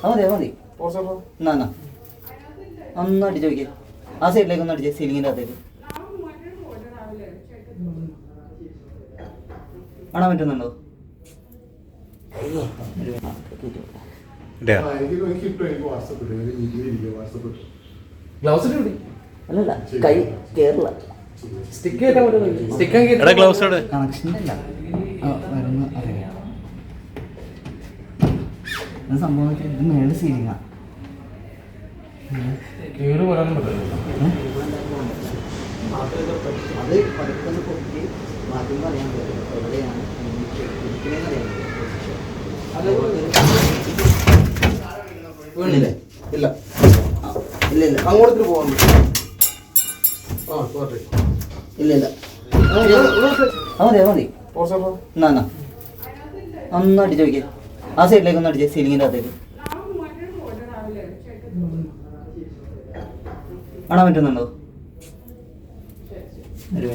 മതി മതി. എന്നാ ഒന്ന് അടിച്ചു നോക്കിയേ. ആ സൈഡിലേക്ക് ഒന്ന് അടിച്ചേ, സീലിങ്ങിൻ്റെ അകത്തേക്ക് കാണാൻ പറ്റുന്നുണ്ടോ? അല്ലല്ല, കൈ കേരള കണക്ഷനില്ല. വരുന്ന അറിയാം സംഭവം. ഇത് മേളിൽ സീലിങ്ങാ. അത് പതുക്കെ പൊക്കി മാറ്റുമ്പോൾ അറിയാൻ പറ്റും എവിടെയാണ് വീണില്ലേ? ഇല്ല ഇല്ല ഇല്ല, അങ്ങോട്ട് പോകാൻ ഇല്ല ഇല്ല. മതി മതി. എന്നാ ഒന്ന് അടിച്ചു നോക്കിയേ. ആ സൈഡിലേക്ക് ഒന്ന് അടിച്ചേ, സീലിങ്ങിൻ്റെ അകത്തേക്ക് കാണാൻ പറ്റുന്നുണ്ടോ?